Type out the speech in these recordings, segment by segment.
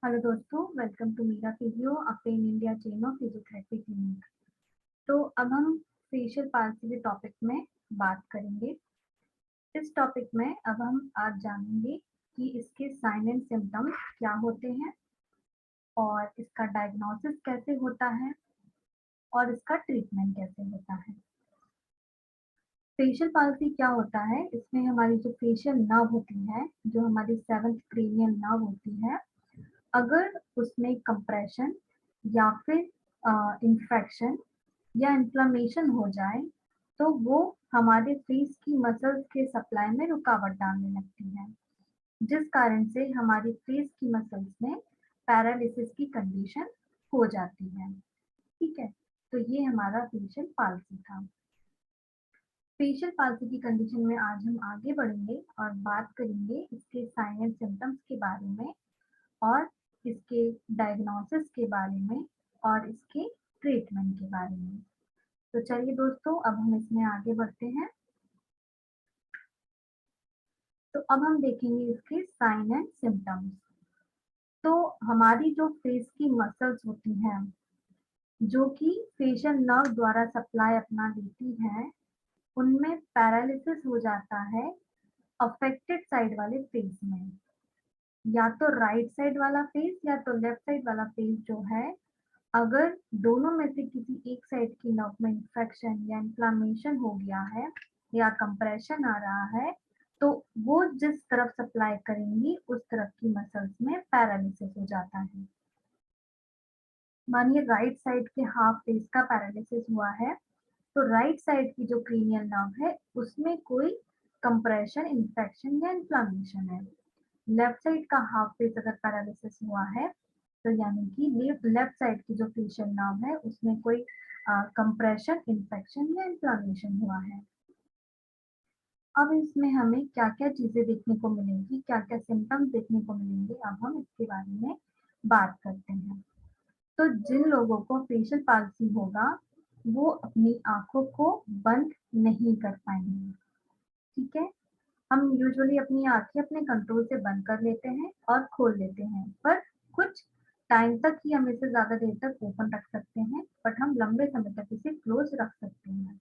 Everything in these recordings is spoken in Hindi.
हेलो दोस्तों, welcome to Meera physio, a pan India chain of physiotherapy clinic. तो अब हम फेशियल पाल्सी के टॉपिक में बात करेंगे। इस टॉपिक में अब हम आज जानेंगे कि इसके साइन एंड सिम्टम्स क्या होते हैं और इसका डायग्नोसिस कैसे होता है और इसका ट्रीटमेंट कैसे होता है। फेशियल पाल्सी क्या होता है? इसमें हमारी जो फेशियल नर्व होती है, जो हमारी सेवंथ क्रेनियल नर्व होती है, अगर उसमें कंप्रेशन या फिर इन्फेक्शन या इन्फ्लेमेशन हो जाए तो वो हमारे फेस की मसल्स के सप्लाई में रुकावट डालने लगती है, जिस कारण से हमारी फेस की मसल्स में पैरालिसिस की कंडीशन हो जाती है। ठीक है, तो ये हमारा फेशियल पाल्सी था। फेशियल पाल्सी की कंडीशन में आज हम आगे बढ़ेंगे और बात करेंगे इसके साइन एंड सिम्टम्स के बारे में और इसके डायग्नोसिस के बारे में और इसके ट्रीटमेंट के बारे में। तो चलिए दोस्तों, अब हम इसमें आगे बढ़ते हैं। तो अब हम देखेंगे इसके साइन एंड सिम्टम्स। तो हमारी जो फेस की मसल्स होती हैं, जो कि फेशियल नर्व द्वारा सप्लाई अपना देती है, उनमें पैरालिसिस हो जाता है अफेक्टेड साइड वाले फेस में। या तो राइट साइड वाला फेस या तो लेफ्ट साइड वाला फेस जो है, अगर दोनों में से किसी एक साइड की नर्व में इंफेक्शन या इन्फ्लेमेशन हो गया है या कंप्रेशन आ रहा है, तो वो जिस तरफ सप्लाई करेंगी उस तरफ की मसल्स में पैरालिसिस हो जाता है। मानिए राइट साइड के हाफ फेस का पैरालिसिस हुआ है, तो राइट साइड की जो क्रेनियल नर्व है उसमें कोई कंप्रेशन, इन्फेक्शन या इन्फ्लेमेशन है। लेफ्ट साइड का हाफ फेस अगर पैरालिसिस हुआ है, तो यानी कि लेफ्ट साइड की जो फेशियल नर्व है उसमें कोई कंप्रेशन, इन्फेक्शन या इन्फ्लेमेशन हुआ है। अब इसमें हमें क्या-क्या चीजें देखने को मिलेंगी, क्या-क्या सिम्टम्स देखने को मिलेंगे, अब हम इसके बारे में बात करते हैं। तो जिन लोगों को फेशियल पाल्सी होगा, वो अपनी आंखों को बंद नहीं कर पाएंगे। ठीक है, हम यूजुअली अपनी आंखें अपने कंट्रोल से बंद कर लेते हैं और खोल लेते हैं, पर कुछ टाइम तक ही हम इसे ज्यादा देर तक ओपन रख सकते हैं, बट हम लंबे समय तक इसे क्लोज रख सकते हैं।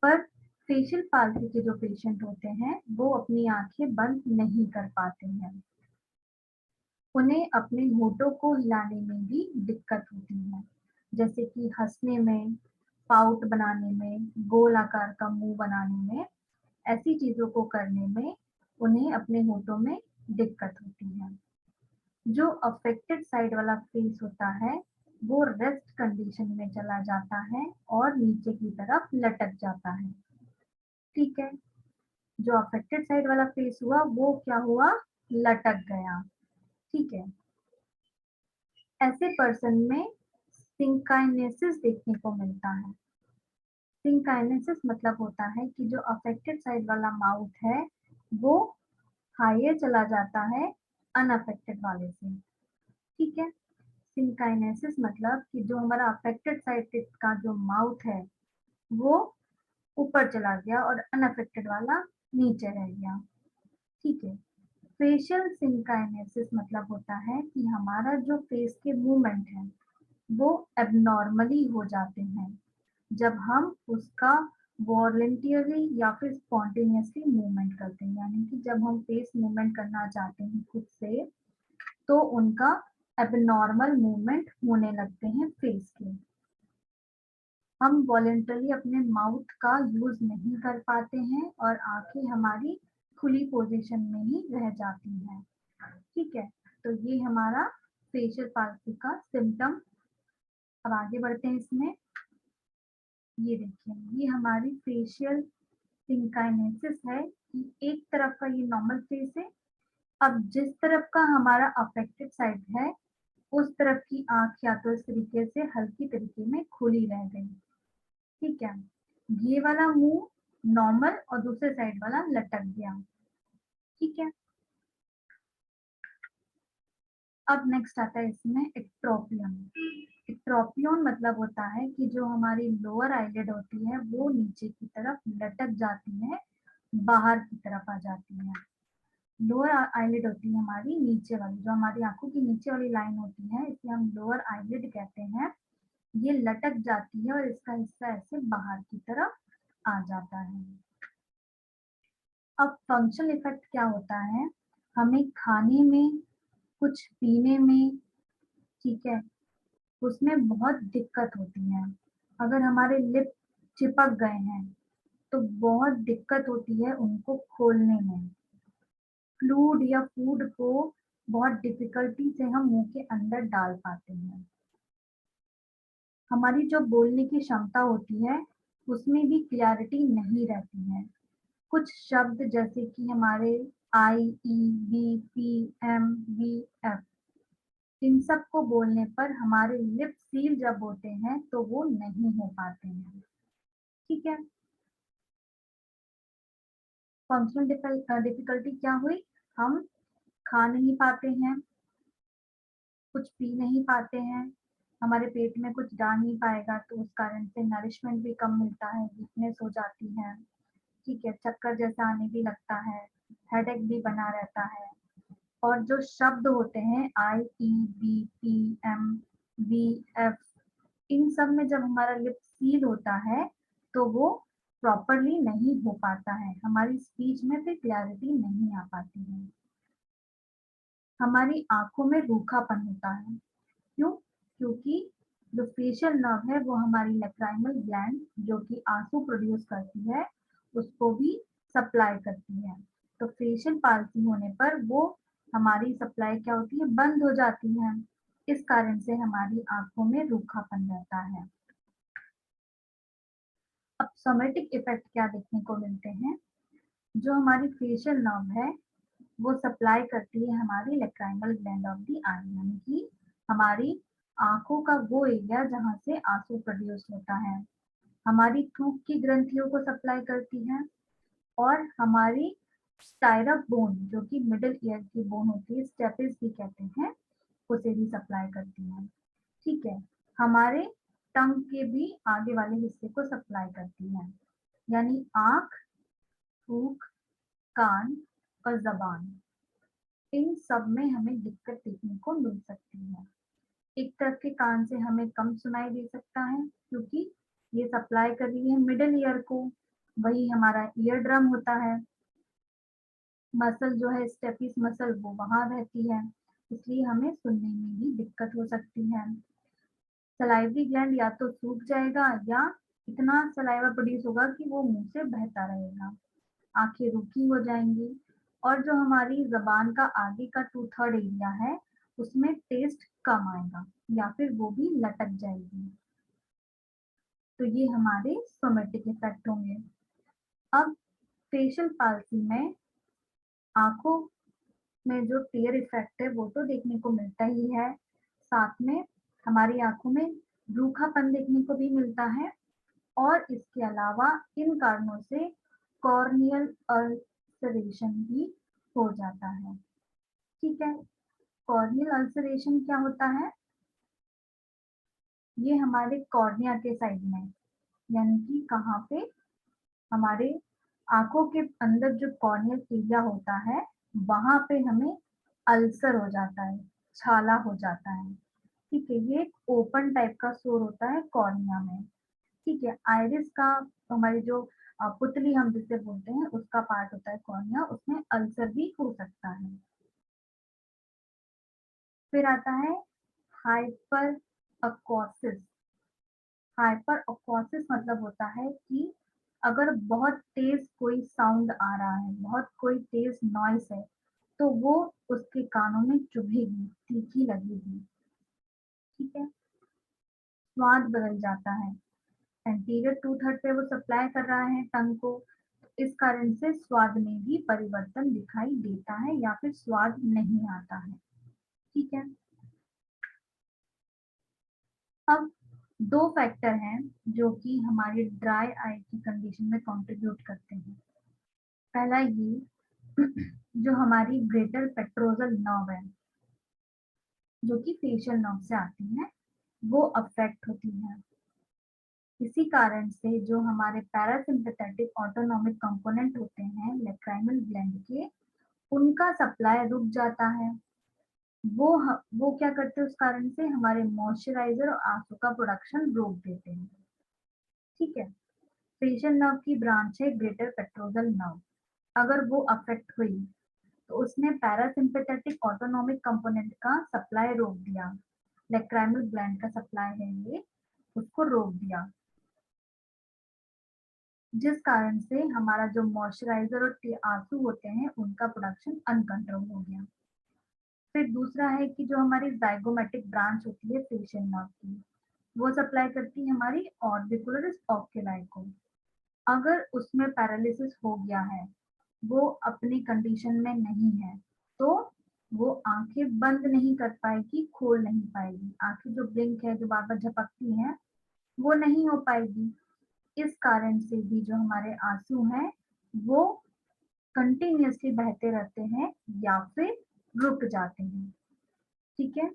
पर फेशियल पाल्सी के जो पेशेंट होते हैं, वो अपनी आंखें बंद नहीं कर पाते हैं। उन्हें अपने होठों को हिलाने में भी दिक्कत होती है, जैसे कि हंसने में, पाउट बनाने में, गोल आकार का मुंह बनाने में, ऐसी चीजों को करने में उन्हें अपने होठों में दिक्कत होती है। जो अफेक्टेड साइड वाला फेस होता है, वो रेस्ट कंडीशन में चला जाता है और नीचे की तरफ लटक जाता है। ठीक है, जो अफेक्टेड साइड वाला फेस हुआ वो क्या हुआ, लटक गया। ठीक है, ऐसे पर्सन में सिंकाइनेसिस देखने को मिलता है। सिंकाइनेसिस मतलब होता है कि जो अफेक्टेड साइड वाला माउथ है वो हायर चला जाता है अनअफेक्टेड वाले से। ठीक है, सिंकाइनेसिस मतलब कि जो हमारा अफेक्टेड साइड का जो माउथ है वो ऊपर चला गया और अनअफेक्टेड वाला नीचे रह गया। ठीक है, फेशियल सिंकाइनेसिस मतलब होता है कि हमारा जो फेस के मूवमेंट है वो एबनॉर्मली हो जाते हैं जब हम उसका वॉलंटियरली या फिर स्पॉन्टेनियसली मूवमेंट करते हैं। यानी कि जब हम फेस मूवमेंट करना चाहते हैं खुद से, तो उनका एबनॉर्मल मूवमेंट होने लगते हैं फेस के। हम वॉलंटरली अपने माउथ का यूज नहीं कर पाते हैं और आंखें हमारी खुली पोजीशन में ही रह जाती हैं। ठीक है, तो ये हमारा फेशियल पाल्सी का सिम्टम। अब आगे बढ़ते हैं इसमें। ये देखिए, ये हमारी फेशियल सिंकाइनेसिस है कि एक तरफ का ये नॉर्मल फेस है। अब जिस तरफ का हमारा अफेक्टेड साइड है उस तरफ की आंख या तो इस तरीके से हल्की तरीके में खुली रह गई। ठीक है, ये वाला मुंह नॉर्मल और दूसरे साइड वाला लटक गया। ठीक है, अब नेक्स्ट आता है इसमें एक्ट्रोपियन। एक्ट्रोपियन मतलब होता है कि जो हमारी लोअर आईलिड होती है वो नीचे की तरफ लटक जाती है, बाहर की तरफ आ जाती है। लोअर आईलिड होती है हमारी नीचे वाली, जो हमारी आंखों की नीचे वाली लाइन होती है, इसे हम लोअर आईलिड कहते हैं। ये लटक जाती है और इसका हिस्सा ऐसे बाहर की तरफ आ जाता है। अब फंक्शनल इफेक्ट क्या होता है, हमें खाने में, कुछ पीने में, ठीक है, उसमें बहुत दिक्कत होती है। अगर हमारे लिप चिपक गए हैं तो बहुत दिक्कत होती है उनको खोलने में। फ्लूड या फूड को बहुत डिफिकल्टी से हम मुंह के अंदर डाल पाते हैं। हमारी जो बोलने की क्षमता होती है उसमें भी क्लैरिटी नहीं रहती है। कुछ शब्द जैसे कि हमारे I, E, B, P, M, V, F, इन सब को बोलने पर हमारे लिप सील जब होते हैं तो वो नहीं हो पाते हैं। ठीक है, फंक्शनल डिफिकल्टी क्या हुई, हम खा नहीं पाते हैं, कुछ पी नहीं पाते हैं, हमारे पेट में कुछ जा नहीं पाएगा तो उस कारण से नरिशमेंट भी कम मिलता है, वीकनेस हो जाती है, ठीक है, चक्कर जैसा आने भी लगता है, हेडेक भी बना रहता है। और जो शब्द होते हैं I, E, B, P, M, V, F, इन सब में जब हमारा लिप सील होता है तो वो प्रॉपरली नहीं हो पाता है, हमारी स्पीच में फिर क्लैरिटी नहीं आ पाती है। हमारी आंखों में रूखापन होता है, क्यों? क्योंकि जो फेशियल नर्व है वो हमारी लैक्राइमल ग्लैंड जो कि आंसू प्रोड्यूस करती है उसको भी सप्लाई करती है। तो फेशियल पाल्सी होने पर वो हमारी सप्लाई क्या होती है, बंद हो जाती है। इस कारण से हमारी आंखों में रूखापन रहता है। अब सोमेटिक इफेक्ट क्या देखने को मिलते हैं, जो हमारी फेशियल नर्व है वो सप्लाई करती है हमारी लैक्राइमल ग्लैंड ऑफ द आई, यानी कि हमारी आंखों का वो एरिया जहाँ से आंसू प्रोड्यूस होता है, हमारी थूक की ग्रंथियों को सप्लाई करती है, और हमारी स्टाइरप बोन जो कि मिडिल ईयर की बोन होती है, स्टेपिस भी कहते हैं, उसे भी सप्लाई करती है। ठीक है, हमारे टंग के भी आगे वाले हिस्से को सप्लाई करती है, यानी आंख, थूक, कान और जबान, इन सब में हमें दिक्कत देखने को मिल सकती है। एक तरफ के कान से हमें कम सुनाई दे सकता है क्योंकि ये सप्लाई कर रही है मिडिल ईयर को, वही हमारा ईयर ड्रम होता है, मसल जो है स्टेपिस मसल वो वहां रहती है, इसलिए हमें सुनने में भी दिक्कत हो सकती है। सलाइवरी ग्लैंड या तो सूख जाएगा या इतना सलाइवा प्रोड्यूस होगा कि वो मुंह से बहता रहेगा, आंखें रूखी हो जाएंगी, और जो हमारी जबान का आगे का 2/3 एरिया है उसमें टेस्ट कम आएगा या फिर वो भी लटक जाएगी। तो ये हमारे सोमेटिक इफेक्ट होंगे। अब फेशियल पाल्सी में आंखों में जो टीयर इफेक्ट है वो तो देखने को मिलता ही है, साथ में हमारी आंखों में रूखापन देखने को भी मिलता है, और इसके अलावा इन कारणों से कॉर्नियल अल्सरेशन भी हो जाता है। ठीक है, कॉर्नियल अल्सरेशन क्या होता है, ये हमारे कॉर्निया के साइड में, यानी कि कहाँ पे, हमारे आंखों के अंदर जो कॉर्नियल एरिया होता है वहां पे हमें अल्सर हो जाता है, छाला हो जाता है। ठीक है, ये एक ओपन टाइप का सोर होता है कॉर्निया में। ठीक है, आइरिस का, हमारी जो पुतली हम जिसे बोलते हैं उसका पार्ट होता है कॉर्निया, उसमें अल्सर भी हो सकता है। फिर आता है हाइपर अकोसिस। हाइपर अकोसिस मतलब होता है कि अगर बहुत तेज कोई साउंड आ रहा है, बहुत कोई तेज नॉइस है, तो वो उसके कानों में चुभेगी, तीखी लगेगी। ठीक है, स्वाद बदल जाता है, एंटीरियर 2/3 पे वो सप्लाई कर रहा है टंग को, इस कारण से स्वाद में भी परिवर्तन दिखाई देता है या फिर स्वाद नहीं आता है। ठीक है, अब दो फैक्टर हैं जो कि हमारी ड्राई आई की कंडीशन में कंट्रीब्यूट करते हैं। पहला ये जो हमारी ग्रेटर पेट्रोजल नर्व है जो कि फेशियल नर्व से आती है वो अफेक्ट होती है। इसी कारण से जो हमारे पैरासिम्पथेटिक ऑटोनॉमिक कंपोनेंट होते हैं लैक्राइमल ग्लैंड के, उनका सप्लाई रुक जाता है, वो क्या करते हैं, उस कारण से हमारे मॉइस्चराइजर और आंसू का प्रोडक्शन रोक देते हैं। ठीक है, फेशियल नर्व की ब्रांच है ग्रेटर पेट्रोजल नर्व, अगर वो अफेक्ट हुई तो उसने पैरासिम्पेथेटिक ऑटोनॉमिक कंपोनेंट का सप्लाई रोक दिया, लैक्राइमल ग्लैंड का सप्लाई है ये, उसको रोक दिया, जिस कारण से हमारा जो मॉइस्चराइजर और आंसू होते हैं उनका प्रोडक्शन अनकंट्रोल हो गया। फिर दूसरा है कि जो हमारी जाइगोमेटिक ब्रांच होती है फेशियल नर्व की, वो सप्लाई करती है हमारी ऑर्बिकुलरिस ओक्यूलाई को। अगर उसमें पैरालिसिस हो गया है, वो अपनी कंडीशन में नहीं है, तो वो आंखें बंद नहीं कर पाएगी, खोल नहीं पाएगी, आंखें जो ब्लिंक है, जो बार बार झपकती हैं, वो नहीं हो पाएगी। इस कारण से भी जो हमारे आंसू हैं वो कंटिन्यूअसली बहते रहते हैं या फिर रुक जाते हैं। ठीक है,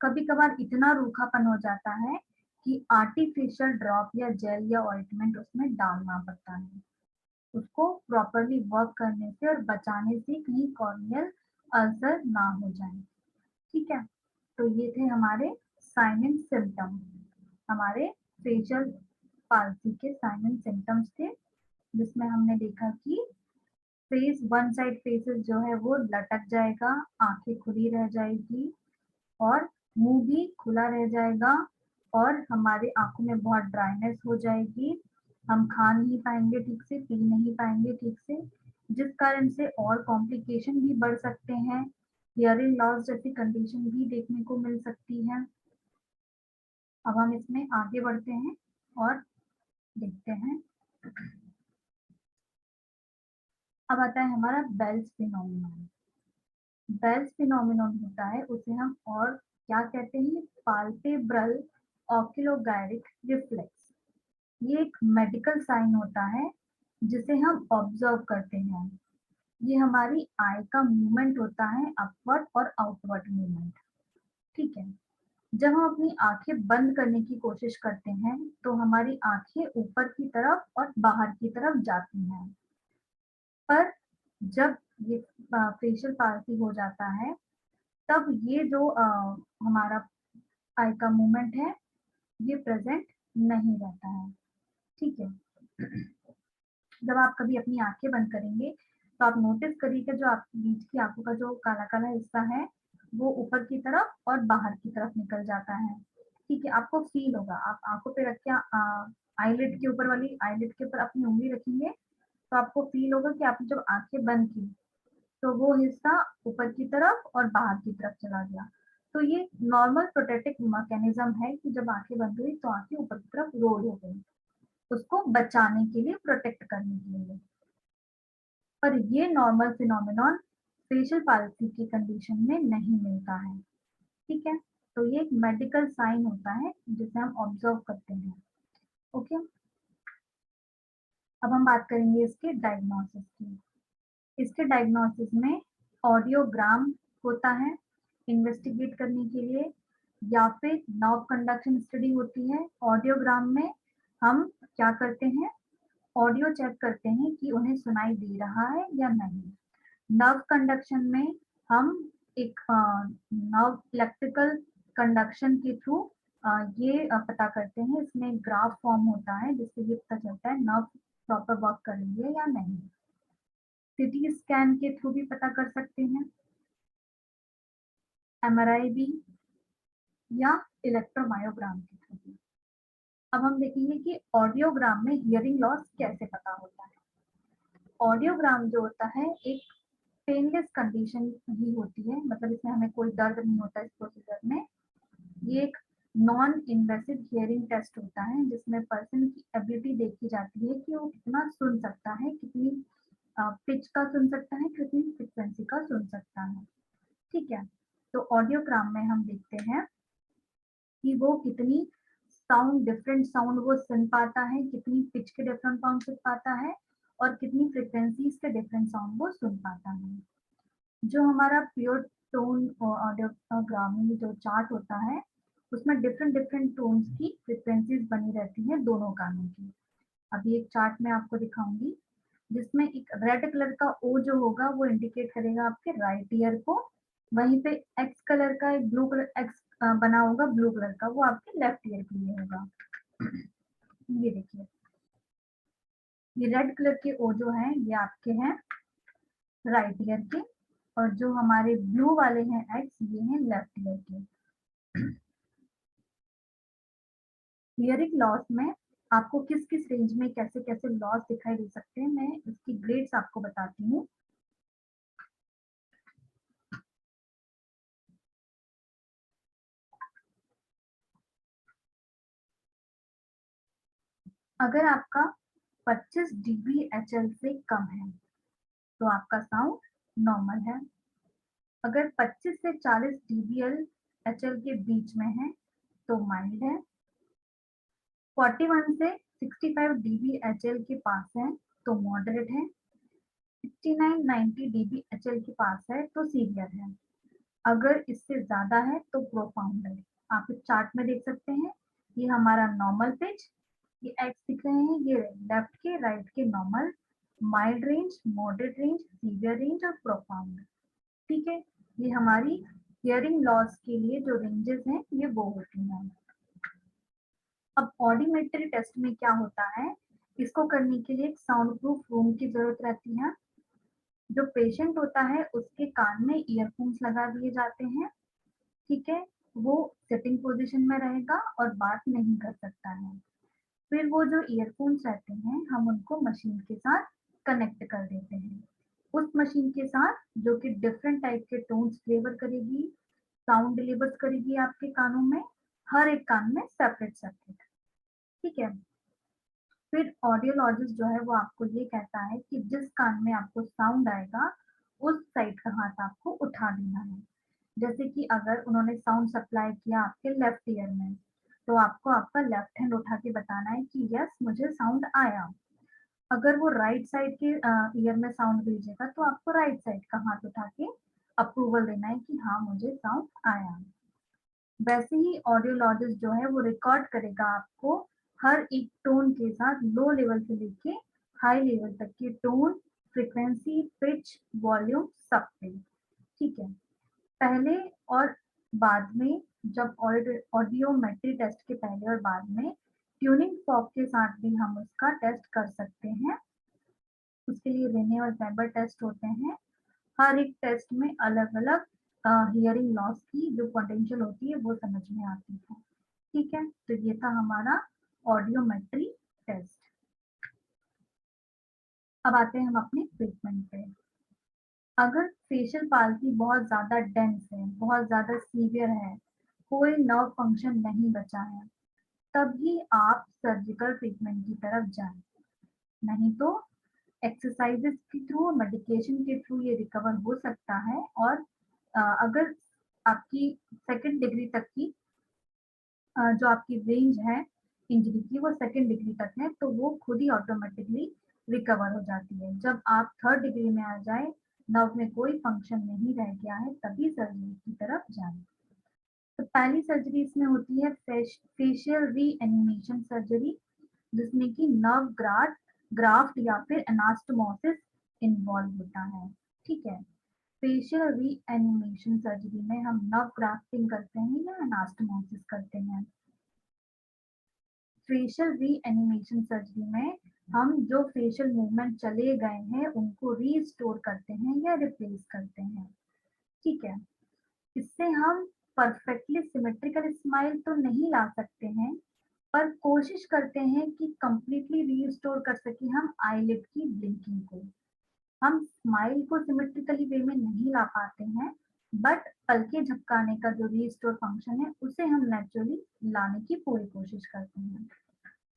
कभी कभार इतना रूखापन हो जाता है कि आर्टिफिशियल ड्रॉप या जेल या ऑइंटमेंट उसमें डालना पड़ता है, उसको प्रॉपरली वर्क करने से और बचाने से कहीं कॉर्नियल अल्सर ना हो जाए। ठीक है, तो ये थे हमारे साइन एंड सिम्टम, हमारे फेशियल पाल्सी के साइन एंड सिम्टम्स थे, जिसमें हमने देखा कि फेस वन साइड फेसेस जो है वो लटक जाएगा, आंखें खुली रह जाएगी और मुंह भी खुला रह जाएगा और हमारे आंखों में बहुत ड्राइनेस हो जाएगी, हम खा नहीं पाएंगे ठीक से, पी नहीं पाएंगे ठीक से, जिस कारण से और कॉम्प्लिकेशन भी बढ़ सकते हैं, हियरिंग लॉस जैसी कंडीशन भी देखने को मिल सकती है। अब हम इसमें आगे बढ़ते हैं और देखते हैं। अब आता है हमारा बेल्स फिनोमिनन। बेल्स फिनोमिनन होता है, उसे हम और क्या कहते हैं, पाल्पेब्रल ऑक्यूलोगायरिक रिफ्लेक्स। ये एक मेडिकल साइन होता है जिसे हम ऑब्जर्व करते हैं। ये हमारी आई का मूवमेंट होता है, अपवर्ड और आउटवर्ड मूवमेंट। ठीक है, जब हम अपनी आंखें बंद करने की कोशिश करते हैं तो हमारी आंखें ऊपर की तरफ और बाहर की तरफ जाती हैं, पर जब ये फेशियल पाल्सी हो जाता है तब ये जो हमारा आई का मूवमेंट है ये प्रेजेंट नहीं रहता है। ठीक है, जब आप कभी अपनी आंखें बंद करेंगे तो आप नोटिस करिएगा जो आपकी बीच की आंखों का जो काला काला हिस्सा है वो ऊपर की तरफ और बाहर की तरफ निकल जाता है। ठीक है, आपको फील होगा, आप आंखों पे रख के आईलिड के ऊपर वाली आईलिड के ऊपर अपनी उंगली रखेंगे तो आपको फील होगा कि आपने जब आंखें बंद की तो वो हिस्सा ऊपर की तरफ और बाहर की तरफ चला गया। तो ये नॉर्मल प्रोटेक्टिव मैकेनिज्म है कि जब आंखें बंद हुई तो आंखें ऊपर की तरफ रोल हो गई, उसको बचाने के लिए, प्रोटेक्ट करने के लिए। पर ये नॉर्मल फिनोमेनॉन फेशियल पाल्सी की कंडीशन में नहीं मिलता है। ठीक है, तो ये एक मेडिकल साइन होता है जिसे हम ऑब्जर्व करते हैं। ओके, अब हम बात करेंगे इसके डायग्नोसिस की। इसके डायग्नोसिस में ऑडियोग्राम होता है इन्वेस्टिगेट करने के लिए, या फिर नर्व कंडक्शन स्टडी होती है। ऑडियोग्राम में हम क्या करते हैं, ऑडियो चेक करते हैं कि उन्हें सुनाई दे रहा है या नहीं। नर्व कंडक्शन में हम एक नर्व इलेक्ट्रिकल कंडक्शन के थ्रू ये पता करते हैं, इसमें ग्राफ फॉर्म होता है जिससे ये पता चलता है नर्व प्रॉपर वर्क कर रही है या नहीं। सीटी स्कैन के थ्रू भी पता कर सकते हैं, एमआरआई भी, या इलेक्ट्रोमायोग्राम के थ्रू भी। अब हम देखेंगे कि ऑडियोग्राम में हियरिंग लॉस कैसे पता होता है। ऑडियोग्राम जो होता है एक पेनलेस कंडीशन ही होती है, मतलब इसमें हमें कोई दर्द नहीं होता इस प्रोसीजर में। ये एक नॉन इन्वेसिव हियरिंग टेस्ट होता है जिसमें पर्सन की एबिलिटी देखी जाती है कि वो कितना सुन सकता है, कितनी पिच का सुन सकता है, कितनी फ्रिक्वेंसी का सुन सकता है। ठीक है, तो ऑडियोग्राम में हम देखते हैं कि वो कितनी साउंड, डिफरेंट साउंड वो सुन पाता है, कितनी पिच के डिफरेंट साउंड सुन पाता है और कितनी फ्रिक्वेंसीज के डिफरेंट साउंड वो सुन पाता है। जो हमारा प्योर टोन ऑडियोग्राम में जो चार्ट होता है उसमें डिफरेंट डिफरेंट टोन्स की फ्रिक्वेंसीज बनी रहती हैं दोनों कानों की। अभी एक चार्ट में आपको दिखाऊंगी जिसमें एक रेड कलर का ओ जो होगा वो इंडिकेट करेगा आपके राइट ईयर को, वहीं पे एक्स कलर का एक ब्लू कलर एक्स बना होगा ब्लू कलर का, वो आपके लेफ्ट ईयर के लिए होगा। ये देखिए, ये रेड कलर के ओ जो है ये आपके हैं राइट ईयर के, और जो हमारे ब्लू वाले हैं एक्स, ये हैं लेफ्ट ईयर के। हियरिंग लॉस में आपको किस किस रेंज में कैसे कैसे लॉस दिखाई दे सकते हैं, मैं इसकी ग्रेड्स आपको बताती हूँ। अगर आपका 25 dBHL से कम है तो आपका साउंड नॉर्मल है। अगर 25 से 40 dBHL के बीच में है तो माइल्ड है। 41 से 65 dBHL के पास है तो मॉडरेट है। 69-90 dBHL के पास है तो सीवियर है। अगर इससे ज्यादा है तो प्रोफाउंड है। आप इस चार्ट में देख सकते हैं, ये हमारा नॉर्मल पिच, ये एक्स दिख रहे हैं, ये लेफ्ट के राइट के normal, mild range, moderate range, severe range और प्रोफाउंड। ठीक है, ये हमारी हियरिंग लॉस के लिए जो रेंजेस हैं ये वो होती हैं। अब ऑडियोमेट्री टेस्ट में क्या होता है, इसको करने के लिए एक साउंड प्रूफ रूम की जरूरत रहती है। जो पेशेंट होता है उसके कान में ईयरफोन्स लगा दिए जाते हैं। ठीक है, वो सिटिंग पोजीशन में रहेगा और बात नहीं कर सकता है। फिर वो जो ईयरफोन्स रहते हैं हम उनको मशीन के साथ कनेक्ट कर देते हैं, उस मशीन के साथ जो कि डिफरेंट टाइप के टोन्स डिलीवर करेगी, साउंड डिलीवर करेगी आपके कानों में, हर एक कान में सेपरेट सेपरेट। ठीक है, फिर ऑडियोलॉजिस्ट जो है वो आपको ये कहता है कि जिस कान में आपको साउंड आएगा उस साइड का हाथ आपको उठा देना है। जैसे कि अगर उन्होंने साउंड सप्लाई किया आपके लेफ्ट ईयर में, तो आपको आपका लेफ्ट हैंड उठा के बताना है कि यस मुझे साउंड आया। अगर वो राइट साइड के ईयर में साउंड भेजेगा तो आपको राइट साइड का हाथ उठा के अप्रूवल देना है कि हाँ मुझे साउंड आया। वैसे ही ऑडियोलॉजिस्ट जो है वो रिकॉर्ड करेगा आपको हर एक टोन के साथ, लो लेवल से लेके हाई लेवल तक के टोन, फ्रीक्वेंसी, पिच, वॉल्यूम सब पे। ठीक है, पहले और बाद में, जब ऑडियोमेट्री टेस्ट के पहले और बाद में ट्यूनिंग फॉर्क के साथ भी हम उसका टेस्ट कर सकते हैं। उसके लिए रेने और वेबर टेस्ट होते हैं। हर एक टेस्ट में अलग अलग हियरिंग लॉस की जो पोटेंशियल होती है वो समझ में आती है। ठीक है, तो ये था हमारा ऑडियोमेट्री टेस्ट। अब आते हैं हम अपने ट्रीटमेंट पे। अगर फेशियल पाल्सी बहुत ज्यादा डेंस है, बहुत ज्यादा सीवियर है, कोई नर्व फंक्शन नहीं बचा है, तभी आप सर्जिकल ट्रीटमेंट की तरफ जाएं। नहीं तो एक्सरसाइजेस के थ्रू, मेडिकेशन के थ्रू ये रिकवर हो सकता है। और अगर आपकी सेकेंड डिग्री तक की जो आपकी रेंज है इंजरी की वो सेकेंड डिग्री तक है तो वो खुद ही ऑटोमेटिकली रिकवर हो जाती है। जब आप थर्ड डिग्री में आ जाए, नर्व में कोई फंक्शन नहीं रह गया है, तभी सर्जरी की तरफ जाए। तो पहली सर्जरी इसमें होती है फेशियल रीएनिमेशन सर्जरी, जिसमें कि नर्व ग्राफ्ट या फिर एनास्टोमोसिस इन्वॉल्व होता है। ठीक है, फेशियल रीएनिमेशन सर्जरी में हम नर्व ग्राफ्टिंग करते हैं या एनास्टोमोसिस करते हैं। फेशियल रीएनिमेशन सर्जरी में हम जो फेशियल मूवमेंट चले गए हैं उनको रीस्टोर करते हैं या रिप्लेस करते हैं। ठीक है, इससे हम परफेक्टली सिमेट्रिकल स्माइल तो नहीं ला सकते हैं, पर कोशिश करते हैं कि कंप्लीटली रीस्टोर कर सके हम आईलिड की ब्लिंकिंग को। हम स्माइल को सिमेट्रिकली वे में नहीं ला पाते हैं, बट पलके झपकाने का जो रीस्टोर फंक्शन है उसे हम नेचुरली लाने की पूरी कोशिश करते हैं।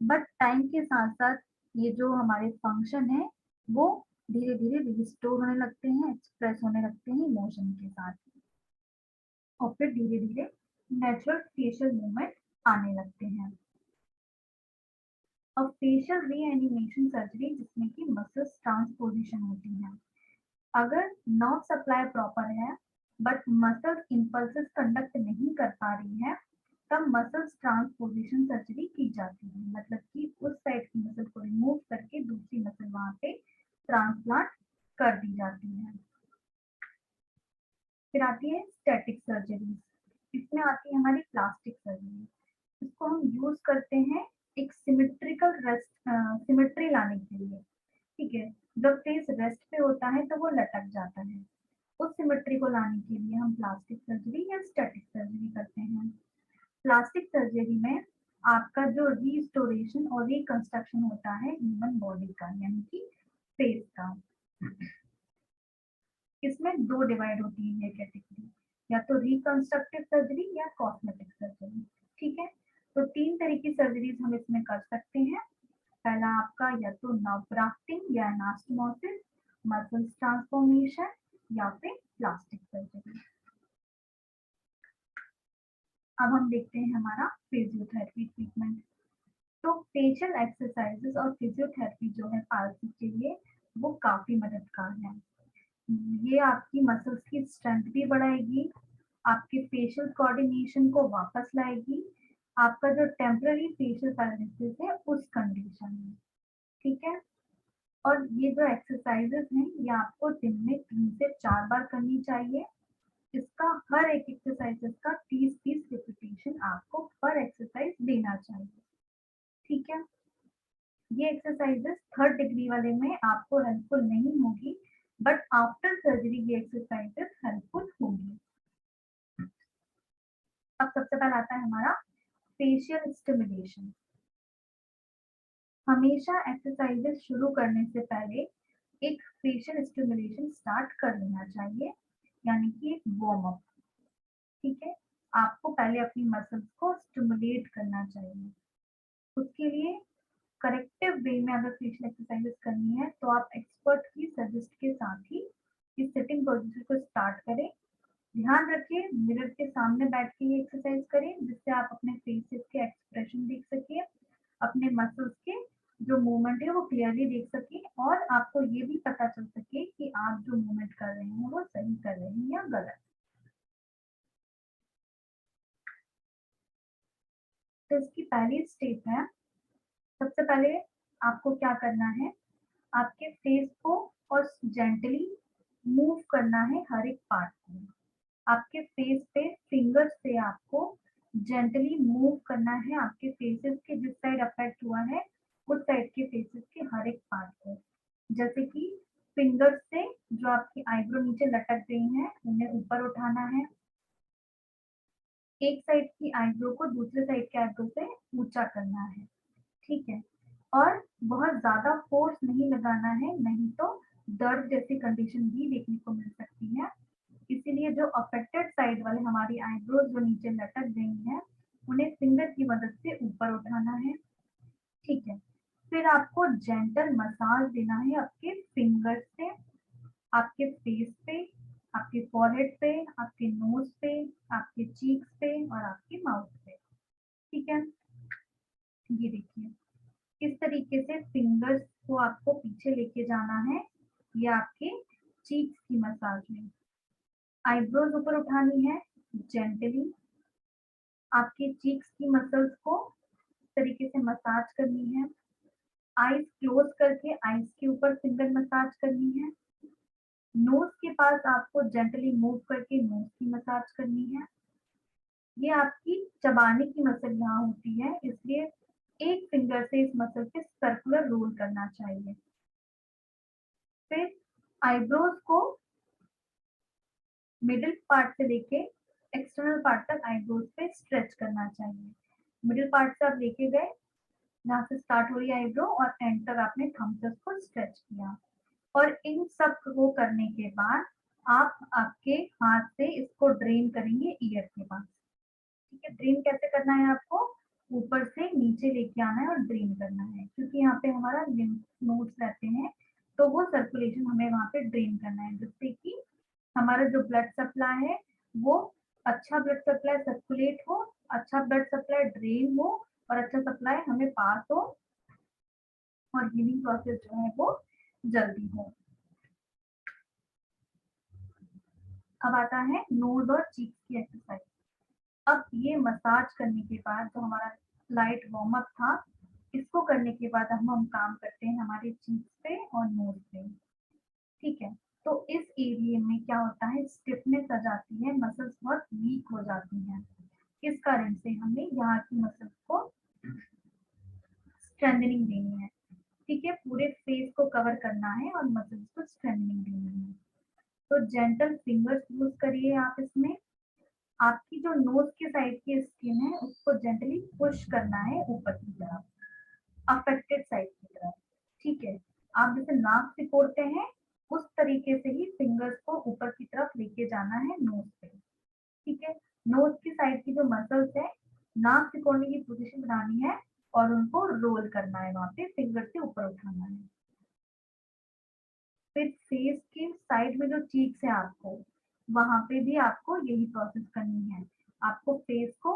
बट टाइम के साथ साथ ये जो हमारे फंक्शन है वो धीरे धीरे रिस्टोर होने लगते हैं, एक्सप्रेस होने लगते हैं इमोशन के साथ, और फिर धीरे धीरे नेचुरल फेशियल मूवमेंट आने लगते हैं। अब फेशियल रीएनिमेशन सर्जरी जिसमें कि मसल्स ट्रांसपोजिशन होती है। अगर नर्व सप्लाई प्रॉपर है बट मसल्स इंपल्सेस कंडक्ट नहीं कर पा रही है, तब मसल्स ट्रांसपोजिशन सर्जरी की जाती है। मतलब कि उस साइड की मसल को रिमूव करके दूसरी मसल वहां पे ट्रांसप्लांट कर दी जाती है। फिर आती है स्टैटिक सर्जरी, इसमें आती है हमारी प्लास्टिक सर्जरी। इसको हम यूज करते हैं एक सिमेट्रिकल सिमेट्री लाने के लिए, ठीक है। जब फेस रेस्ट पे होता है तो वो लटक जाता है, उस सिमेट्री को लाने के लिए हम प्लास्टिक सर्जरी या स्टैटिक सर्जरी करते हैं। प्लास्टिक सर्जरी में आपका जो रिस्टोरेशन और रिकंस्ट्रक्शन होता है ह्यूमन बॉडी का, यानी कि फेस का। इसमें दो डिवाइड होती है कैटेगरी, या तो रिकंस्ट्रक्टिव सर्जरी या कॉस्मेटिक सर्जरी, ठीक है। तो तीन तरह की सर्जरीज हम इसमें कर सकते हैं। पहला आपका या तो नर्व ग्राफ्टिंग या एनास्टोमोसिस, मसल्स ट्रांसफॉर्मेशन या फिर प्लास्टिक सर्जरी। अब हम देखते हैं हमारा फिजियोथेरेपी ट्रीटमेंट। तो फेशियल एक्सरसाइजेस और फिजियोथेरेपी जो है पालसी के लिए वो काफी मददगार है। ये आपकी मसल्स की स्ट्रेंथ भी बढ़ाएगी, आपके फेशियल कोऑर्डिनेशन को वापस लाएगी, आपका जो टेम्पररी फेशियल पैरालिसिस है उस कंडीशन में, ठीक है। और ये जो एक्सरसाइजेस हैं ये आपको दिन में 3 से 4 बार करनी चाहिए। इसका हर एक एक्सरसाइजेस का 30-30 रिपीटेशन आपको पर एक्सरसाइज देना चाहिए, ठीक है। ये एक्सरसाइजेस 3rd डिग्री वाले में आपको हेल्पफुल नहीं होगी, बट आफ्टर सर्जरी ये एक्सरसाइजेस हेल्पफुल होगी। अब सबसे पहले आता है हमारा फेशियल स्टिमुलेशन। हमेशा एक्सरसाइजेस शुरू करने से पहले एक फेशियल स्टिमुलेशन स्टार्ट कर लेना चाहिए, यानी कि एक वार्म अप, ठीक है। आपको पहले अपनी मसल्स को स्टिमुलेट करना चाहिए। उसके लिए करेक्टिव वे में अगर फेशियल एक्सरसाइजेस करनी है तो आप एक्सपर्ट की सजेस्ट के साथ ही इस सिटिंग पोजीशन को स्टार्ट करें। ध्यान रखिए मिरर के सामने बैठ के ये एक्सरसाइज करें, जिससे आप अपने फेसेस के एक्सप्रेशन देख सके, अपने मसल्स के जो मूवमेंट है वो क्लियरली देख सके, और आपको ये भी पता चल सके कि आप जो मूवमेंट कर रहे हैं वो सही कर रहे हैं या गलत। तो इसकी पहली स्टेप है, सबसे पहले आपको क्या करना है, आपके फेस को और जेंटली मूव करना है हर एक पार्ट को। आपके फेस पे फिंगर से आपको जेंटली मूव करना है आपके फेसेस के जिस साइड अफेक्ट हुआ है उस साइड के फेसेस के हर एक पार्ट को। जैसे कि फिंगर से जो आपकी आईब्रो नीचे लटक गई हैं उन्हें ऊपर उठाना है, एक साइड की आईब्रो को दूसरे साइड के आईब्रो से ऊंचा करना है, ठीक है। और बहुत ज्यादा फोर्स नहीं लगाना है, नहीं तो दर्द जैसी कंडीशन भी देखने को मिल सकती है। इसीलिए जो अफेक्टेड साइड वाले हमारी आईब्रोज जो नीचे लटक गई हैं उन्हें फिंगर की मदद से ऊपर उठाना है, ठीक है। फिर आपको जेंटल मसाज देना है आपके फिंगर से आपके फेस पे, आपके फॉरहेड पे, आपके नोज पे, आपके चीक्स पे और आपके माउथ पे, ठीक है। ये देखिए इस तरीके से फिंगर्स को आपको पीछे लेके जाना है, ये आपके चीक्स की मसाज में। आईब्रोज ऊपर उठानी है जेंटली, आपके चीक्स की मसल्स को इस तरीके से मसाज करनी है, आईज क्लोज करके आईज के ऊपर फिंगर मसाज करनी है, नोज के पास आपको जेंटली मूव करके नोज की मसाज करनी है। ये आपकी चबाने की मसल यहाँ होती है, इसलिए एक फिंगर से इस मसल पे सर्कुलर रोल करना चाहिए। फिर आईब्रोज को मिडिल पार्ट से लेके एक्सटर्नल पार्ट तक आईब्रोज पे स्ट्रेच करना चाहिए। मिडिल पार्ट से आप लेके गए, यहाँ से स्टार्ट हो रही है आईब्रो और एंड तक आपने थम्स अप को स्ट्रेच किया, और इन सब को करने के बाद आप आपके हाथ से इसको ड्रेन करेंगे ईयर के पास, ठीक है। ड्रेन कैसे करना है, आपको ऊपर से नीचे लेके आना है और ड्रेन करना है, क्योंकि यहाँ पे हमारा लिम्फ नोड्स रहते हैं तो वो सर्कुलेशन हमें वहाँ पे ड्रेन करना है, जिससे कि हमारा जो ब्लड सप्लाई है वो अच्छा ब्लड सप्लाई सर्कुलेट हो, अच्छा ब्लड सप्लाई ड्रेन हो और अच्छा सप्लाई हमें पास हो, और हीलिंग प्रोसेस जो है वो जल्दी हो। अब आता है नोज और चीक्स की एक्सरसाइज। अब ये मसाज करने के बाद जो हमारा लाइट वार्म अप था, इसको करने के बाद हम काम करते हैं हमारे चीक्स पे और नोज पे। ठीक है, तो इस एरिया में क्या होता है, स्टिफनेस आ जाती है, मसल्स बहुत वीक हो जाती हैं। इस कारण से हमें यहाँ की मसल्स को स्ट्रेंथनिंग देनी है। ठीक है, पूरे फेस को कवर करना है और मसल्स को स्ट्रेंथनिंग देनी है। तो जेंटल फिंगर्स यूज करिए आप इसमें। आपकी जो नोज के साइड की स्किन है उसको जेंटली पुश करना है ऊपर की तरफ, अफेक्टेड साइड की तरफ। ठीक है, आप जैसे नाक सिकोड़ते हैं उस तरीके से ही फिंगर्स को ऊपर की तरफ लेके जाना है नोज पे। ठीक है, नोज की साइड की जो मसल्स है, नाक सिकोड़ने की पोजीशन बनानी है और उनको रोल करना है, वहां पे फिंगर से ऊपर उठाना है। फिर फेस के साइड में जो चीक्स है आपको, वहां पे भी आपको यही प्रोसेस करनी है। आपको फेस को,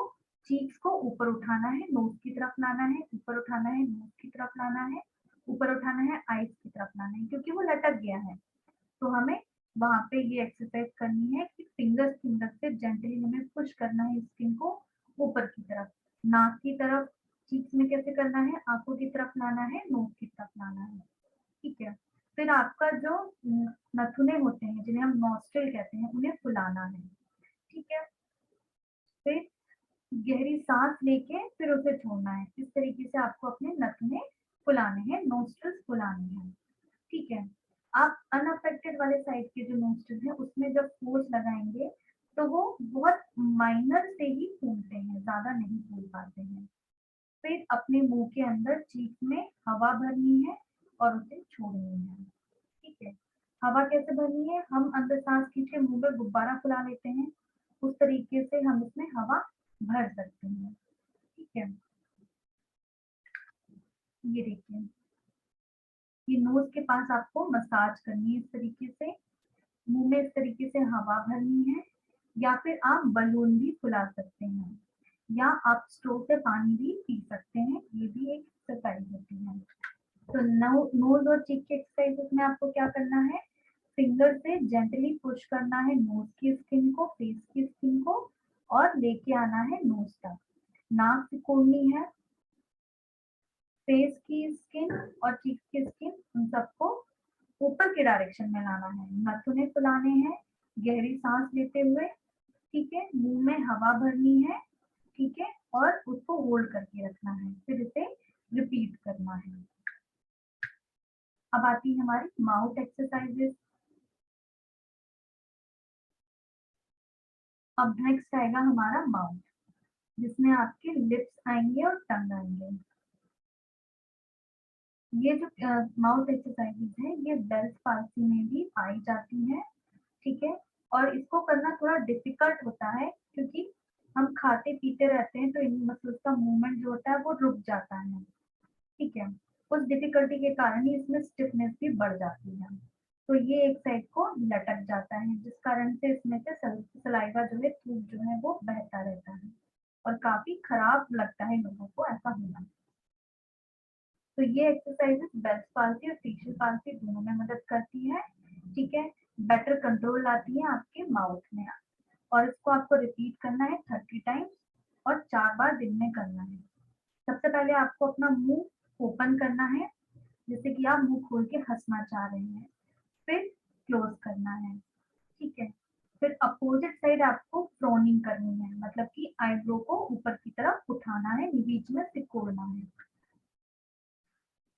चीक्स को ऊपर उठाना है, नोज की तरफ लाना है, ऊपर उठाना है, नोज की तरफ लाना है, ऊपर उठाना है, आईज की तरफ लाना है, क्योंकि वो लटक गया है। तो हमें वहां पे ये एक्सरसाइज करनी है कि फिंगर्स की मदद से जेंटली हमें पुश करना है स्किन को ऊपर की तरफ। नाक की तरफ, चीक्स में कैसे करना है, आंखों की तरफ लाना है, नोज की तरफ लाना है। ठीक है, फिर आपका जो नथुने होते हैं जिन्हें हम नॉस्ट्रिल कहते हैं, उन्हें फुलाना है। ठीक है, फिर गहरी सांस लेके फिर उसे छोड़ना है। इस तरीके से आपको अपने नथुने फुलाने हैं, नोस्ट्रिल्स फुलाने हैं। ठीक है, आप अनअफेक्टेड वाले साइड के जो नोस्ट्रिल है उसमें जब फोर्स लगाएंगे तो वो बहुत माइनर से ही फूलते हैं, ज्यादा नहीं फूल पाते हैं। फिर अपने मुंह के अंदर चीख में हवा भरनी है और उसे छोड़नी है। ठीक है, हवा कैसे भरनी है, हम अंदर सांस खींच के मुंह में गुब्बारा फुला लेते हैं, उस तरीके से हम इसमें हवा भर सकते हैं। ठीक है, ये देखिए, ये नोज के पास आपको मसाज करनी है इस तरीके से, मुंह में इस तरीके से हवा भरनी है, या फिर आप बलून भी फुला सकते हैं, या आप स्टोव से पानी भी पी सकते हैं, ये भी एक एक्सरसाइज होती है। तो नोज और चीक के एक्सरसाइजेस में आपको क्या करना है, फिंगर से जेंटली पुश करना है नोज की स्किन को, फेस की स्किन को, और लेके आना है नोज तक। नाक सिकोड़नी है, फेस की स्किन और चीक की स्किन, उन सबको ऊपर के डायरेक्शन में लाना है। नथुने फुलाने हैं गहरी सांस लेते हुए। ठीक है, मुंह में हवा भरनी है। ठीक है, और उसको होल्ड करके रखना है, फिर इसे रिपीट करना है। अब आती है हमारी माउथ एक्सरसाइजेस। अब नेक्स्ट आएगा हमारा माउथ, जिसमें आपके लिप्स आएंगे और टंग आएंगे। ये जो माउथ एक्सरसाइजेस है ये बेल्स पाल्सी में भी पाई जाती है। ठीक है, और इसको करना थोड़ा डिफिकल्ट होता है क्योंकि हम खाते पीते रहते हैं तो इन मसल्स का मूवमेंट जो होता है वो रुक जाता है। ठीक है, उस डिफिकल्टी के कारण ही इसमें स्टिफनेस भी बढ़ जाती है। तो ये एक साइड को लटक जाता है, जिस कारण से इसमें से सलाइवा जो है, थूक जो है वो बहता रहता है और काफी खराब लगता है लोगों को ऐसा होना। तो ये एक्सरसाइजेस बेल्स पाल्सी और फेशियल पाल्सी दोनों में मदद करती है। ठीक है, बेटर कंट्रोल लाती है आपके माउथ में, और इसको आपको रिपीट करना है 30 टाइम्स और 4 बार दिन में करना है। सबसे पहले आपको अपना मुंह ओपन करना है, जैसे कि आप मुंह खोल के हंसना चाह रहे हैं, फिर क्लोज करना है। ठीक है, फिर अपोजिट साइड आपको फ्रोनिंग करनी है, मतलब कि आईब्रो को ऊपर की तरफ उठाना है, बीच में सिकोड़ना है।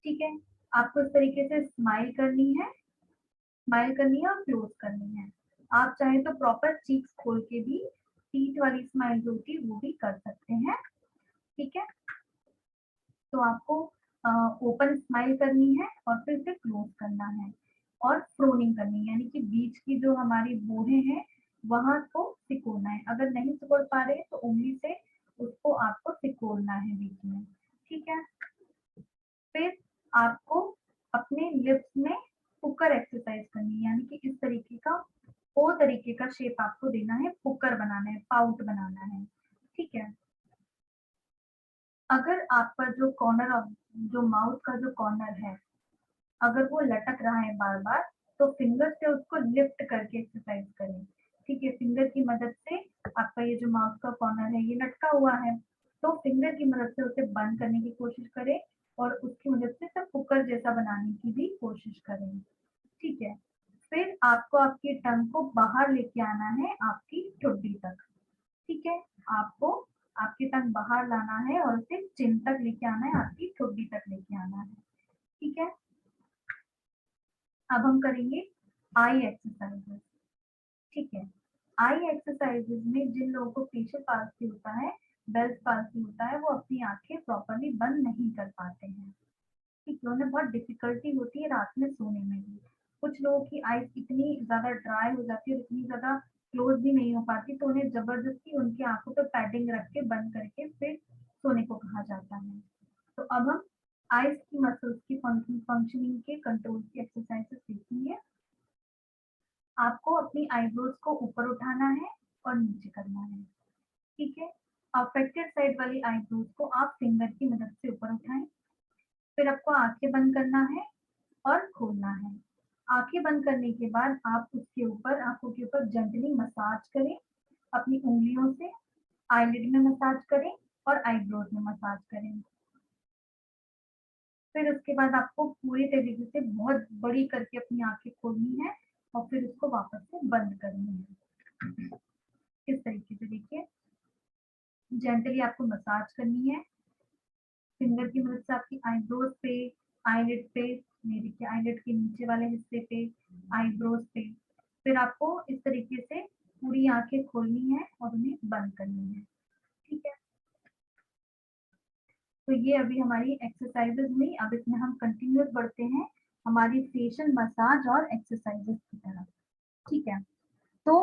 ठीक है, आपको इस तरीके से स्माइल करनी है, स्माइल करनी है और क्लोज करनी है। आप चाहे तो प्रॉपर चीक्स खोल के भी टीथ वाली स्माइल जो होती है वो भी कर सकते हैं। ठीक है, तो आपको ओपन स्माइल करनी है और फिर से क्लोज करना है, और फ्रोनिंग करनी है, यानी कि बीच की जो हमारी बोहे हैं वहां को सिकोड़ना है। अगर नहीं सिकोड़ पा रहे तो उंगली से उसको आपको सिकोड़ना है बीच में। ठीक है, फिर आपको अपने लिप्स में पुकर एक्सरसाइज करनी है, यानी कि इस तरीके का ओ तरीके का शेप आपको देना है, पुकर बनाना है, पाउट बनाना है। ठीक है, अगर आपका जो कॉर्नर ऑफ जो माउथ का जो कॉर्नर है अगर वो लटक रहा है बार बार, तो फिंगर से उसको लिफ्ट करके एक्सरसाइज करें। ठीक है, फिंगर की मदद से आपका ये जो माउथ का कॉर्नर है ये लटका हुआ है, तो फिंगर की मदद से उसे बंद करने की कोशिश करें और उसकी मदद से सब कुकर जैसा बनाने की भी कोशिश करें। ठीक है, फिर आपको आपकी टंग को बाहर लेके आना है आपकी ठुड्डी तक। ठीक है, आपको आपकी टंग बाहर लाना है और उसे चिन तक लेके आना है, आपकी ठुड्डी तक लेके आना है। ठीक है, अब हम करेंगे आई एक्सरसाइजेस। ठीक है, आई एक्सरसाइजेस में जिन लोगों को फेशियल पाल्सी होता है, बेल्स पाल्सी होता है, वो अपनी आंखें प्रॉपर्ली बंद नहीं कर पाते हैं। ठीक है, उन्हें बहुत डिफिकल्टी होती है रात में सोने में भी। कुछ लोगों की आईज इतनी ज्यादा ड्राई हो जाती है और इतनी ज्यादा क्लोज भी नहीं हो पाती, तो उन्हें जबरदस्ती उनकी आंखों पर पैडिंग रख के बंद करके फिर सोने को कहा जाता है। तो अब हम आईज की मसल्स की फंक्शनिंग के कंट्रोल की एक्सरसाइजेस सीखेंगे। आपको अपनी आईब्रोज को ऊपर उठाना है और नीचे करना है। ठीक है, अफेक्टेड साइड वाली आईब्रोज को आप फिंगर की मदद से ऊपर उठाएं। फिर आपको आंखें बंद करना है और खोलना है। आंखें बंद करने के बाद आप उसके ऊपर, आंखों के ऊपर जेंटली मसाज करें अपनी उंगलियों से। आईलिड में मसाज करें और आईब्रोज में मसाज करें। फिर उसके बाद आपको पूरी तरीके से बहुत बड़ी करके अपनी आंखें खोलनी है और फिर उसको वापस से बंद करनी है। इस तरीके से देखिए, जेंटली आपको मसाज करनी है फिंगर की मदद से आपकी आईब्रोज पे, आईलिड पे, ये देखिए आईलिड के नीचे वाले हिस्से पे, आईब्रोज पे। फिर आपको इस तरीके से पूरी आंखें खोलनी है और उन्हें बंद करनी है। ठीक है, तो ये अभी हमारी एक्सरसाइजेज हुई। अब इसमें हम कंटिन्यूस बढ़ते हैं हमारी फेशियल मसाज और एक्सरसाइजेज की तरफ। ठीक है, तो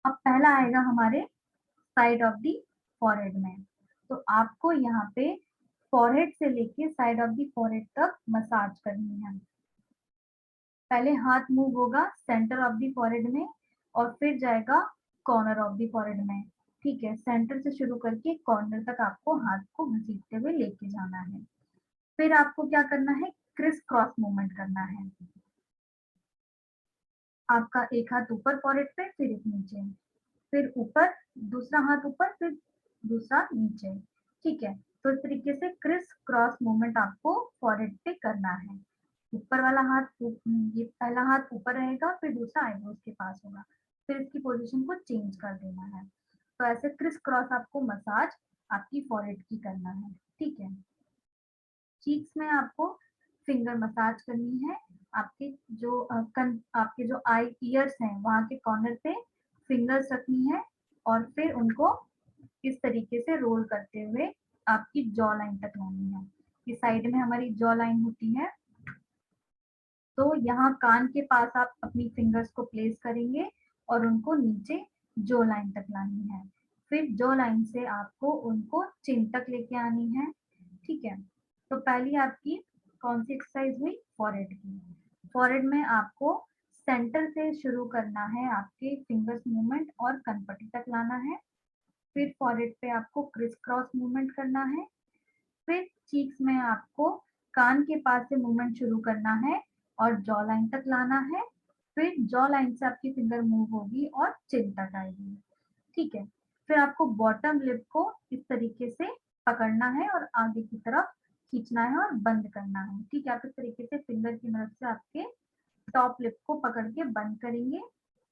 अब पहला आएगा हमारे साइड ऑफ दी फॉरहेड में। तो आपको यहाँ पे फॉरहेड से लेके साइड ऑफ दी फॉरहेड तक मसाज करनी है। पहले हाथ मूव होगा सेंटर ऑफ दी फॉरहेड में और फिर जाएगा कॉर्नर ऑफ दी फॉरहेड में। ठीक है, सेंटर से शुरू करके कॉर्नर तक आपको हाथ को घसीटते हुए लेके जाना है। फिर आपको क्या करना है, क्रिस क्रॉस मूवमेंट करना है। आपका एक हाथ ऊपर फॉरहेड पे, फिर एक नीचे, फिर ऊपर, दूसरा हाथ ऊपर, फिर दूसरा नीचे। ठीक है, तो इस तरीके से क्रिस क्रॉस मूवमेंट आपको फॉरहेड पे करना है। ऊपर वाला हाथ, ये पहला हाथ ऊपर रहेगा, फिर दूसरा आईब्रोज के पास होगा, फिर इसकी पोजीशन को चेंज कर देना है। तो ऐसे क्रिस क्रॉस आपको मसाज आपकी फॉरहेड की करना है। ठीक है, चीक्स में आपको फिंगर मसाज करनी है। आपके जो आपके जो आई ईयर्स हैं वहां के कॉर्नर पे फिंगर्स रखनी है और फिर उनको इस तरीके से रोल करते हुए आपकी जॉ लाइन तक लानी है। इस साइड में हमारी जॉ लाइन होती है, तो यहाँ कान के पास आप अपनी फिंगर्स को प्लेस करेंगे और उनको नीचे जॉ लाइन तक लानी है। फिर जॉ लाइन से आपको उनको चिन तक लेके आनी है। ठीक है, तो पहली आपकी कौन सी एक्सरसाइज हुई, फॉरहेड की। फॉरहेड में आपको सेंटर से शुरू करना है, आपके फिंगर्स मूवमेंट और कनपट्टी तक लाना है। फिर फॉरहेड पे आपको क्रिस क्रॉस मूवमेंट करना है। फिर चीक्स में आपको कान के पास से मूवमेंट शुरू करना है और जॉ लाइन तक लाना है। फिर जॉ लाइन से आपकी फिंगर मूव होगी और चिन तक आएगी। ठीक है, फिर आपको बॉटम लिप को इस तरीके से पकड़ना है और आगे की तरफ खींचना है और बंद करना है। ठीक है, आप इस तरीके से फिंगर की मदद से आपके टॉप लिप को पकड़ के बंद करेंगे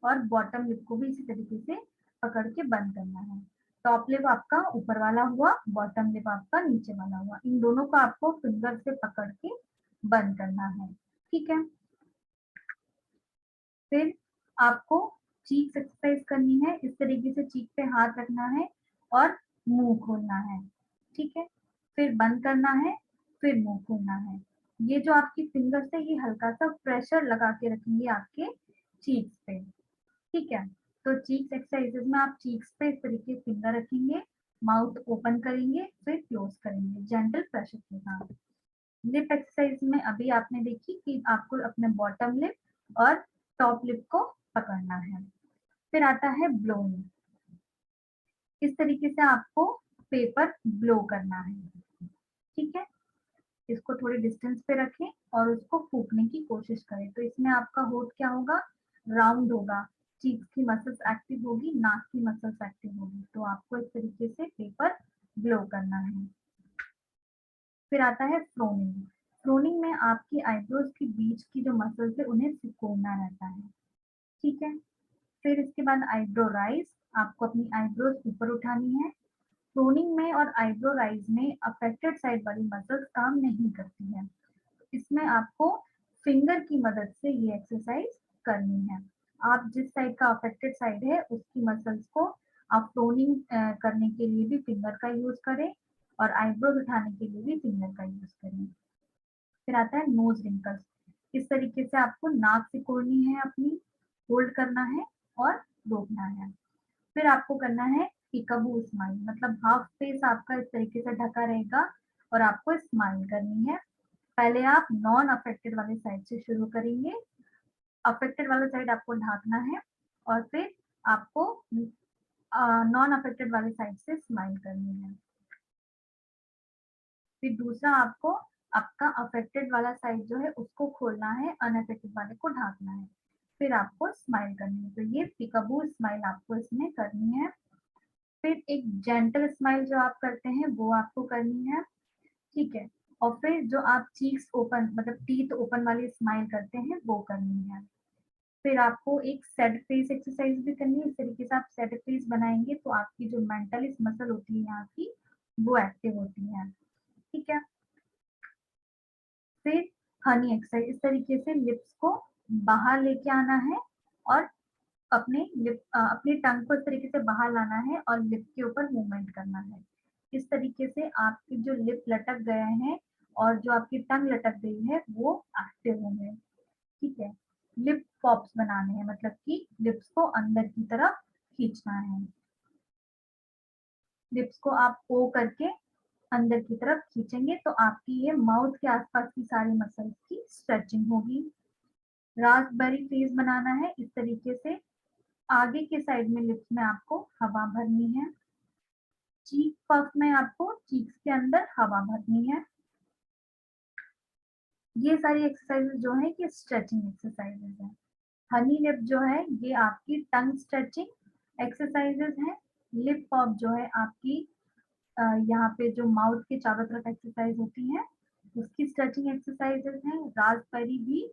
और बॉटम लिप को भी इसी तरीके से पकड़ के बंद करना है। टॉप लिप आपका ऊपर वाला हुआ, बॉटम लिप आपका नीचे वाला हुआ, इन दोनों को आपको फिंगर से पकड़ के बंद करना है। ठीक है, फिर आपको चीक एक्सरसाइज करनी है। इस तरीके से चीक पे हाथ रखना है और मुंह खोलना है। ठीक है, फिर बंद करना है, फिर मुंह खोलना है। ये जो आपकी फिंगर्स है ये हल्का सा प्रेशर लगा के रखेंगे आपके चीक्स पे। ठीक है, तो चीक्स एक्सरसाइजेस में आप चीक्स पे इस तरीके फिंगर रखेंगे, माउथ ओपन करेंगे, फिर क्लोज करेंगे जेंटल प्रेशर के साथ। लिप एक्सरसाइज में अभी आपने देखी कि आपको अपने बॉटम लिप और टॉप लिप को पकड़ना है। फिर आता है ब्लोइंग। इस तरीके से आपको पेपर ब्लो करना है। ठीक है, इसको थोड़ी डिस्टेंस पे रखें और उसको फूकने की कोशिश करें। तो इसमें आपका होठ क्या होगा, राउंड होगा, चीक्स की मसल्स एक्टिव होगी, नाक की मसल्स एक्टिव होगी। तो आपको इस तरीके से पेपर ब्लो करना है। फिर आता है फ्रोनिंग। फ्रोनिंग में आपकी आईब्रोज के बीच की जो मसल्स है उन्हें सिकोड़ना रहता है, ठीक है। फिर इसके बाद आईब्रो राइज, आपको अपनी आईब्रोज ऊपर उठानी है। फ्रोनिंग में और आईब्रो राइज में अफेक्टेड साइड वाली मसल्स काम नहीं करती है, इसमें आपको फिंगर की मदद से ये एक्सरसाइज करनी है। आप जिस साइड का अफेक्टेड साइड है उसकी मसल्स को आप टोनिंग करने के लिए भी फिंगर का यूज करें और आईब्रोज उठाने के लिए भी फिंगर का यूज करें। फिर आता है नोज रिंकल्स। इस तरीके से आपको नाक सिकोड़नी है अपनी, होल्ड करना है और रोकना है। फिर आपको करना है पीकाबू स्माइल, मतलब हाफ फेस आपका इस तरीके से ढका रहेगा और आपको स्माइल करनी है। पहले आप नॉन अफेक्टेड वाले साइड से शुरू करेंगे, अफेक्टेड वाला साइड आपको ढाकना है और फिर आपको नॉन अफेक्टेड वाले साइड से स्माइल करनी है। फिर दूसरा आपको आपका अफेक्टेड वाला साइड जो है उसको खोलना है, अनअफेक्टेड वाले को ढाकना है, फिर आपको स्माइल करनी है। तो ये पिकाबू स्माइल आपको इसमें करनी है। फिर एक जेंटल स्माइल जो आप करते हैं वो आपको करनी है, ठीक है। और फिर जो आप चीक्स ओपन मतलब टीथ ओपन वाली स्माइल करते हैं वो करनी है। फिर आपको एक सेड फेस एक्सरसाइज भी करनी है। इस तरीके से आप सेड फेस बनाएंगे तो आपकी जो मेंटलिस मसल होती है यहाँ की वो एक्टिव होती है, ठीक है। फिर हनी एक्सरसाइज, इस तरीके से लिप्स को बाहर लेके आना है और अपनी टंग को इस तरीके से बाहर लाना है और लिप के ऊपर मूवमेंट करना है। इस तरीके से आपके जो लिप लटक गए हैं और जो आपकी टंग लटक गई है वो एक्टिव होंगे, ठीक है। लिप पॉप्स बनाने हैं, मतलब कि लिप्स को अंदर की तरफ खींचना है। लिप्स को आप ओ करके अंदर की तरफ खींचेंगे तो आपकी ये माउथ के आसपास की सारी मसल्स की स्ट्रेचिंग होगी। रास्पबेरी फेस बनाना है, इस तरीके से आगे के साइड में लिप्स में आपको हवा भरनी है। चीक पफ में आपको चीक्स के अंदर हवा भरनी है। ये सारी एक्सरसाइजेज जो है ये स्ट्रेचिंग एक्सरसाइजेज है। हनी लिप जो है ये आपकी टंग स्ट्रेचिंग एक्सरसाइजेज है। लिप पॉप जो है आपकी यहाँ पे जो माउथ के चारों तरफ एक्सरसाइज होती है उसकी स्ट्रेचिंग एक्सरसाइजेज है। रास्पबेरी भी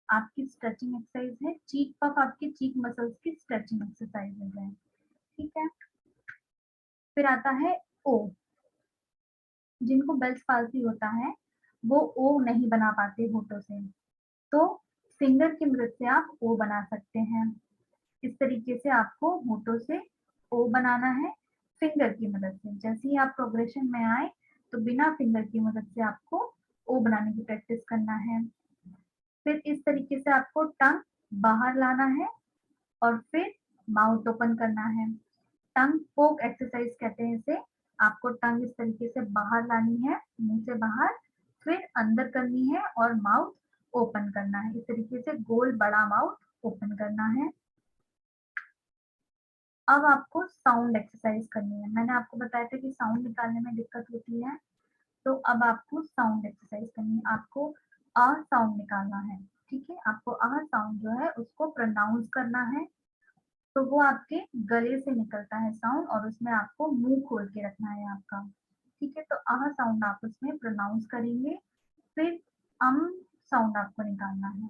आपकी स्ट्रेचिंग एक्सरसाइज है। चीक पफ आपकी चीक मसल्स की स्ट्रेचिंग एक्सरसाइजेज है, ठीक है। फिर आता है ओ। जिनको बेल्स पाल्सी होता है वो ओ नहीं बना पाते होठों से, तो फिंगर की मदद से आप ओ बना सकते हैं। इस तरीके से आपको होठों से ओ बनाना है फिंगर की मदद से। जैसे ही आप प्रोग्रेशन में आए तो बिना फिंगर की मदद से आपको ओ बनाने की प्रैक्टिस करना है। फिर इस तरीके से आपको टंग बाहर लाना है और फिर माउथ ओपन करना है। टंग पोक एक्सरसाइज कहते हैं इसे। आपको टंग इस तरीके से बाहर लानी है, मुंह से बाहर, फिर अंदर करनी है और माउथ ओपन करना है। इस तरीके से गोल बड़ा माउथ ओपन करना है। अब आपको साउंड एक्सरसाइज करनी है। मैंने आपको बताया था कि साउंड निकालने में दिक्कत होती है, तो अब आपको साउंड एक्सरसाइज करनी है। आपको अ साउंड निकालना है, ठीक है। आपको अ साउंड जो है उसको प्रोनाउंस करना है। तो वो आपके गले से निकलता है साउंड और उसमें आपको मुंह खोल के रखना है आपका, ठीक है। तो आह साउंड आप उसमें प्रोनाउंस करेंगे। फिर अम साउंड आपको निकालना है,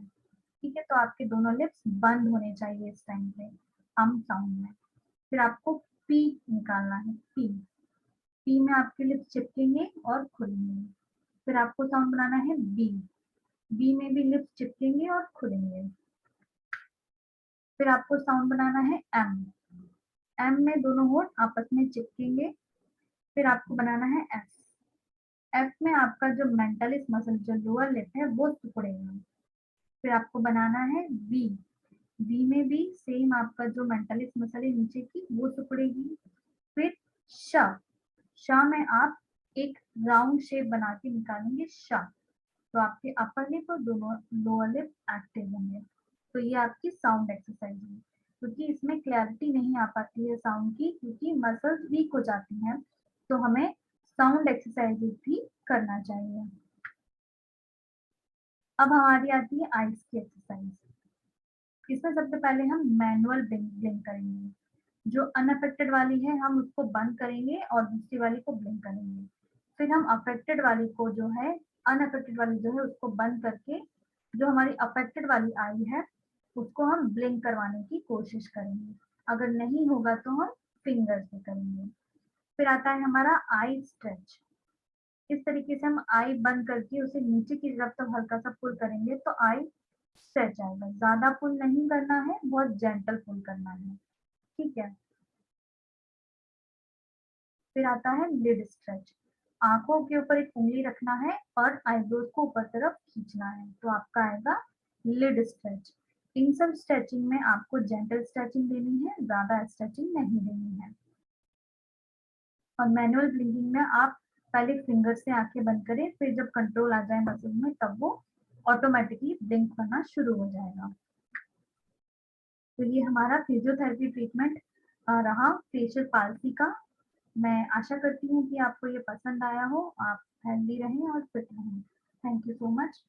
ठीक है। तो आपके दोनों लिप्स बंद होने चाहिए इस टाइम पे अम साउंड में। फिर आपको पी निकालना है, पी। पी में आपके लिप्स चिपकेंगे और खुलेंगे। फिर आपको साउंड बनाना है बी। बी में भी लिप्स चिपकेंगे और खुलेंगे। फिर आपको साउंड बनाना है एम। एम में दोनों होंठ आपस में चिपकेंगे। फिर आपको बनाना है एफ। एफ में आपका जो मेंटलिस मसल जो लोअर लिप है वो सिकुड़ेगा। फिर आपको बनाना है वी। वी में भी सेम आपका जो मेंटलिस मसल है नीचे की वो सिकुड़ेगी। फिर श। श में आप एक राउंड शेप बना के निकालेंगे श। तो आपके अपर लिप और दोनों लोअर लिप एक्टिव होंगे। तो ये आपकी साउंड एक्सरसाइज है। क्योंकि इसमें क्लैरिटी नहीं आ पाती है साउंड की, क्योंकि मसल्स वीक हो जाती हैं, तो हमें साउंड एक्सरसाइजेज भी करना चाहिए। अब हमारी आती है आइज की एक्सरसाइज। इसमें सबसे पहले हम मैनुअल ब्लिंक करेंगे। जो अनअफेक्टेड वाली है हम उसको बंद करेंगे और दूसरी वाली को ब्लिंक करेंगे। फिर हम अफेक्टेड वाली को जो है, अनअफेक्टेड वाली जो है उसको बंद करके जो हमारी अफेक्टेड वाली आई है उसको हम ब्लिंक करवाने की कोशिश करेंगे। अगर नहीं होगा तो हम फिंगर से करेंगे। फिर आता है हमारा आई स्ट्रेच। इस तरीके से हम आई बंद करके उसे नीचे की तरफ तक हल्का सा पुल करेंगे तो आई स्ट्रेच आएगा। ज्यादा पुल नहीं करना है, बहुत जेंटल पुल करना है, ठीक है। फिर आता है लिड स्ट्रेच। आंखों के ऊपर एक उंगली रखना है और आईब्रोज को ऊपर तरफ खींचना है, तो आपका आएगा लिड स्ट्रेच। इन सब स्ट्रेचिंग में आपको जेंटल स्ट्रेचिंग देनी है, ज्यादा स्ट्रेचिंग नहीं देनी है। और मैनुअल ब्लिंकिंग में आप पहले फिंगर से आंखें बंद करें, फिर जब कंट्रोल आ जाए मसल में तब वो ऑटोमेटिकली ब्लिंक करना शुरू हो जाएगा। तो ये हमारा फिजियोथेरेपी ट्रीटमेंट रहा फेशियल पाल्सी का। मैं आशा करती हूँ कि आपको ये पसंद आया हो, आप हेल्दी रहें और फिट रहें। Thank you so much.